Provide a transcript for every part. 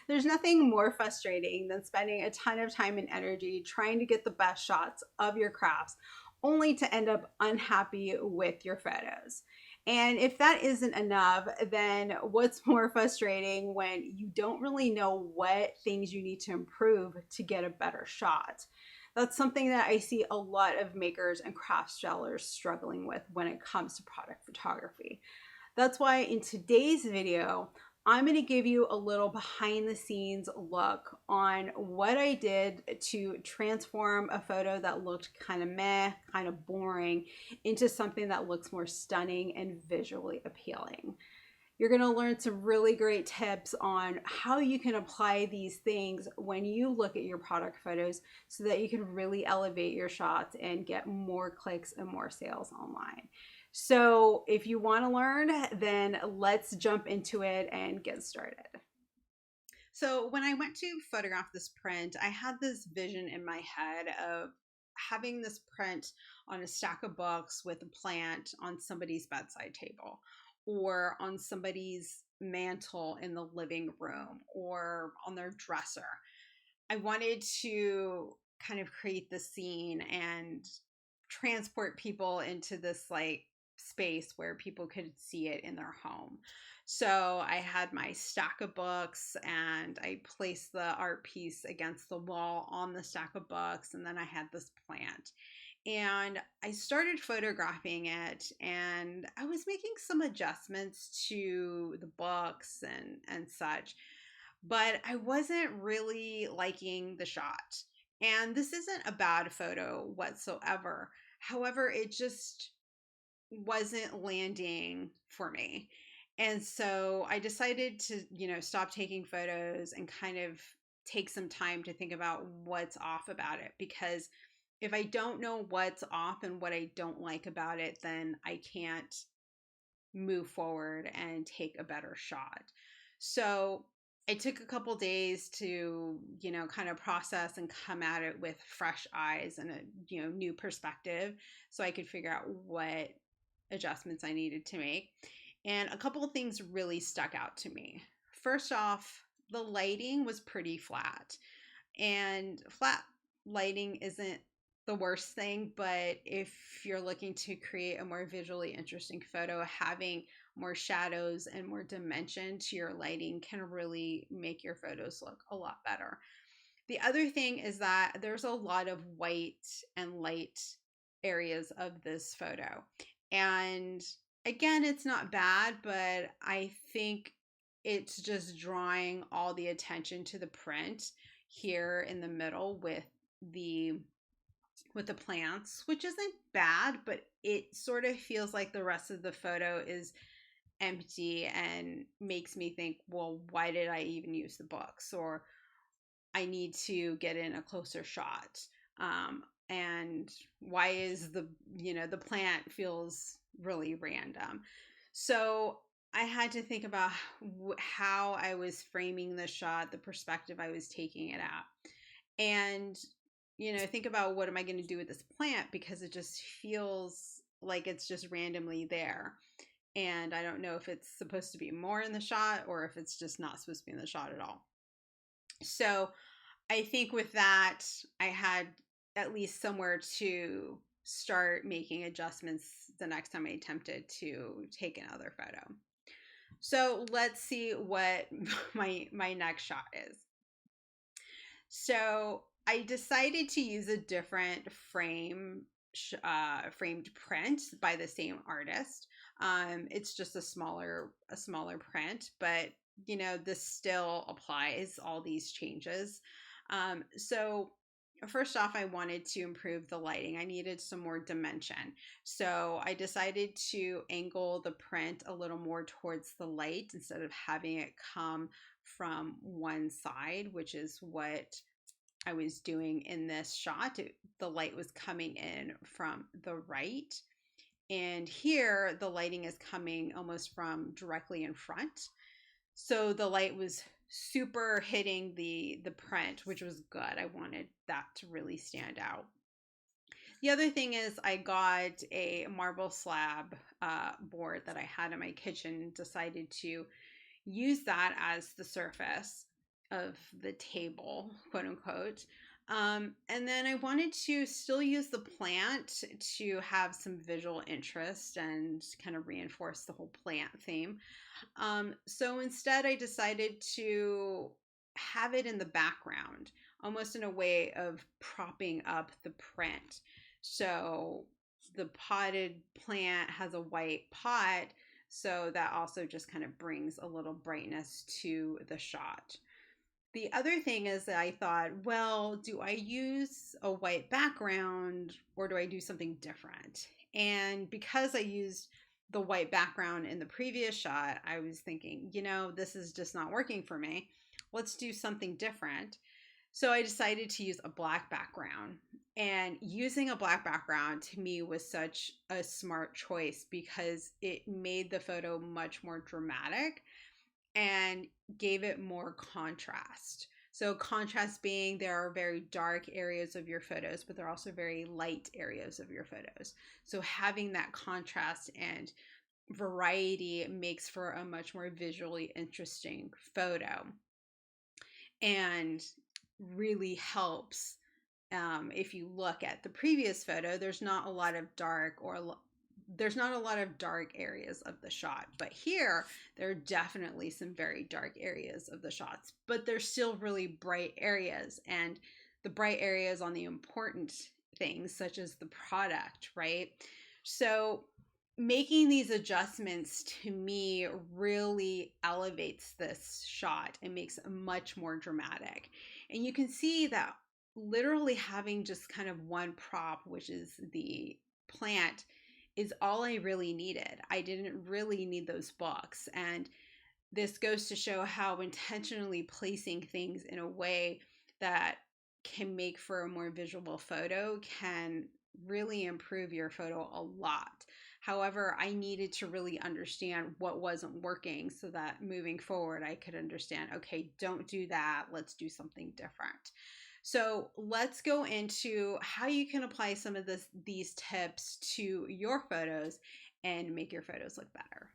There's nothing more frustrating than spending a ton of time and energy trying to get the best shots of your crafts, only to end up unhappy with your photos. And if that isn't enough, then what's more frustrating when you don't really know what things you need to improve to get a better shot? That's something that I see a lot of makers and craft sellers struggling with when it comes to product photography. That's why in today's video, I'm going to give you a little behind the scenes look on what I did to transform a photo that looked kind of meh, kind of boring, into something that looks more stunning and visually appealing. You're going to learn some really great tips on how you can apply these things when you look at your product photos so that you can really elevate your shots and get more clicks and more sales online. So if you want to learn, then let's jump into it and get started. So when I went to photograph this print, I had this vision in my head of having this print on a stack of books with a plant on somebody's bedside table, or on somebody's mantle in the living room, or on their dresser. I wanted to kind of create the scene and transport people into this like space where people could see it in their home. So I had my stack of books and I placed the art piece against the wall on the stack of books, and then I had this plant. And I started photographing it, and I was making some adjustments to the books and such, but I wasn't really liking the shot. And this isn't a bad photo whatsoever. However, it just wasn't landing for me. And so I decided to, stop taking photos and kind of take some time to think about what's off about it. Because if I don't know what's off and what I don't like about it, then I can't move forward and take a better shot. So I took a couple days to, kind of process and come at it with fresh eyes and a, new perspective, so I could figure out what adjustments I needed to make. And a couple of things really stuck out to me. First off, the lighting was pretty flat. And flat lighting isn't the worst thing, but if you're looking to create a more visually interesting photo, having more shadows and more dimension to your lighting can really make your photos look a lot better. The other thing is that there's a lot of white and light areas of this photo. And again, it's not bad, but I think it's just drawing all the attention to the print here in the middle the with the plants, which isn't bad, but it sort of feels like the rest of the photo is empty and makes me think, well, why did I even use the books? Or I need to get in a closer shot. And why is the plant feels really random. So I had to think about how I was framing the shot, the perspective I was taking it at. And think about, what am I going to do with this plant, because it just feels like it's just randomly there. And I don't know if it's supposed to be more in the shot or if it's just not supposed to be in the shot at all. So I think with that, I had at least somewhere to start making adjustments the next time I attempted to take another photo. So let's see what my next shot is. So I decided to use a different framed print by the same artist. It's just a smaller print, but this still applies all these changes. So first off, I wanted to improve the lighting. I needed some more dimension. So I decided to angle the print a little more towards the light instead of having it come from one side, which is what I was doing in this shot. The light was coming in from the right. And here the lighting is coming almost from directly in front. So the light was super hitting the print, which was good. I wanted that to really stand out. The other thing is I got a marble slab board that I had in my kitchen, decided to use that as the surface. of the table, quote unquote. And then I wanted to still use the plant to have some visual interest and kind of reinforce the whole plant theme. So instead, I decided to have it in the background, almost in a way of propping up the print. So the potted plant has a white pot, so that also just kind of brings a little brightness to the shot. The other thing is that I thought, well, do I use a white background or do I do something different? And because I used the white background in the previous shot, I was thinking, this is just not working for me. Let's do something different. So I decided to use a black background. And using a black background to me was such a smart choice because it made the photo much more dramatic and gave it more contrast. So contrast being there are very dark areas of your photos, but there are also very light areas of your photos. So having that contrast and variety makes for a much more visually interesting photo and really helps. If you look at the previous photo, there's not a lot of dark areas of the shot, but here there are definitely some very dark areas of the shots, but there's still really bright areas, and the bright areas on the important things such as the product, right? So making these adjustments to me really elevates this shot and makes it much more dramatic. And you can see that literally having just kind of one prop, which is the plant, is all I really needed. I didn't really need those books. And this goes to show how intentionally placing things in a way that can make for a more visual photo can really improve your photo a lot. However, I needed to really understand what wasn't working so that moving forward, I could understand, okay, don't do that. Let's do something different. So let's go into how you can apply some of these tips to your photos and make your photos look better.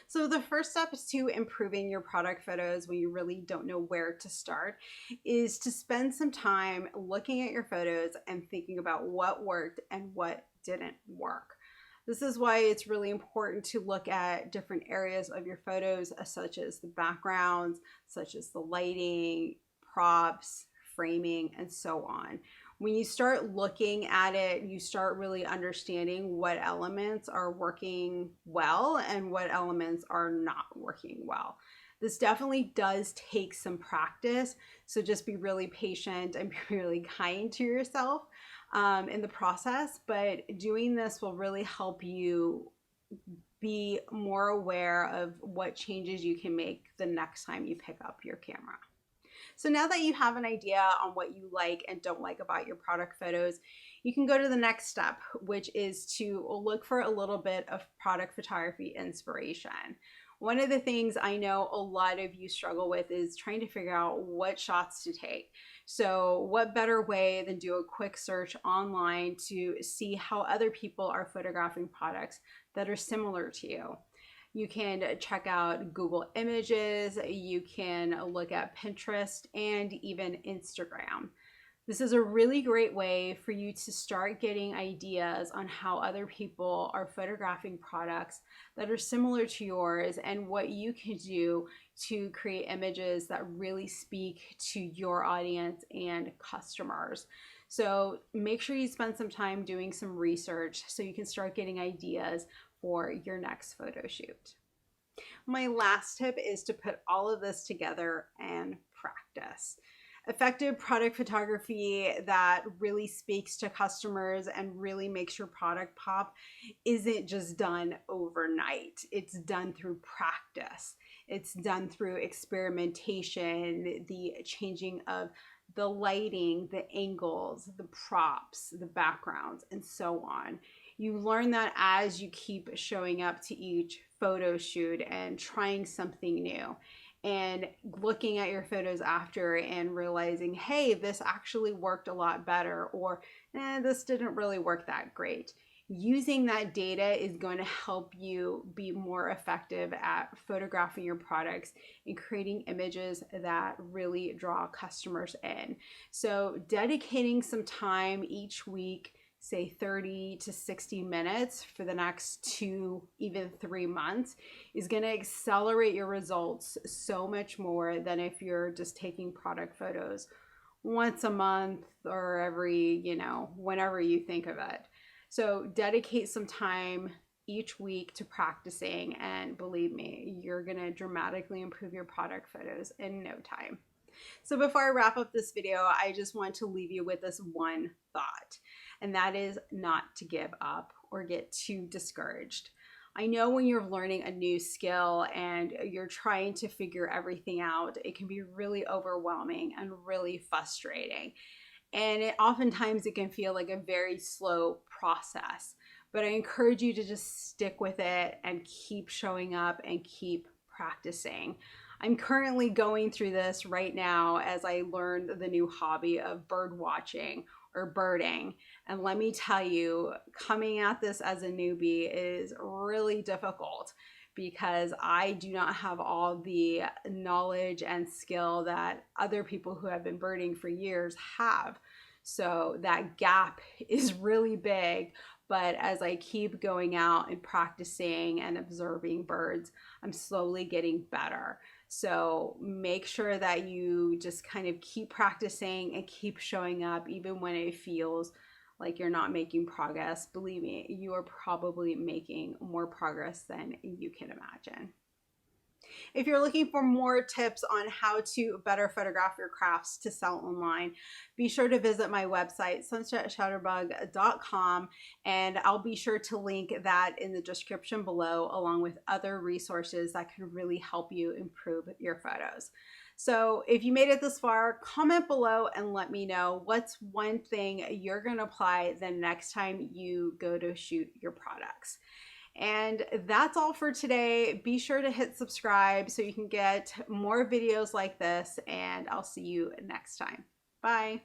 So the first step is to improving your product photos when you really don't know where to start is to spend some time looking at your photos and thinking about what worked and what didn't work. This is why it's really important to look at different areas of your photos, such as the backgrounds, such as the lighting, props, framing, and so on. When you start looking at it, you start really understanding what elements are working well and what elements are not working well. This definitely does take some practice, so just be really patient and be really kind to yourself in the process, but doing this will really help you be more aware of what changes you can make the next time you pick up your camera. So now that you have an idea on what you like and don't like about your product photos, you can go to the next step, which is to look for a little bit of product photography inspiration. One of the things I know a lot of you struggle with is trying to figure out what shots to take. So what better way than do a quick search online to see how other people are photographing products that are similar to you. You can check out Google Images, you can look at Pinterest, and even Instagram. This is a really great way for you to start getting ideas on how other people are photographing products that are similar to yours and what you can do to create images that really speak to your audience and customers. So make sure you spend some time doing some research so you can start getting ideas for your next photo shoot. My last tip is to put all of this together and practice. Effective product photography that really speaks to customers and really makes your product pop isn't just done overnight. It's done through practice. It's done through experimentation, the changing of the lighting, the angles, the props, the backgrounds, and so on. You learn that as you keep showing up to each photo shoot and trying something new and looking at your photos after and realizing, hey, this actually worked a lot better, or this didn't really work that great. Using that data is going to help you be more effective at photographing your products and creating images that really draw customers in. So dedicating some time each week, say 30 to 60 minutes for the next 2, even 3 months, is going to accelerate your results so much more than if you're just taking product photos once a month or every, whenever you think of it. So dedicate some time each week to practicing, and believe me, you're going to dramatically improve your product photos in no time. So before I wrap up this video, I just want to leave you with this one thought, and that is not to give up or get too discouraged. I know when you're learning a new skill and you're trying to figure everything out, it can be really overwhelming and really frustrating. And oftentimes it can feel like a very slow process. But I encourage you to just stick with it and keep showing up and keep practicing. I'm currently going through this right now as I learned the new hobby of bird watching or birding. And let me tell you, coming at this as a newbie is really difficult because I do not have all the knowledge and skill that other people who have been birding for years have. So that gap is really big. But as I keep going out and practicing and observing birds, I'm slowly getting better. So make sure that you just kind of keep practicing and keep showing up even when it feels like you're not making progress. Believe me, you are probably making more progress than you can imagine. If you're looking for more tips on how to better photograph your crafts to sell online, be sure to visit my website, sunsetshutterbug.com, and I'll be sure to link that in the description below, along with other resources that can really help you improve your photos. So if you made it this far, comment below and let me know what's one thing you're going to apply the next time you go to shoot your products. And that's all for today. Be sure to hit subscribe so you can get more videos like this, and I'll see you next time. Bye.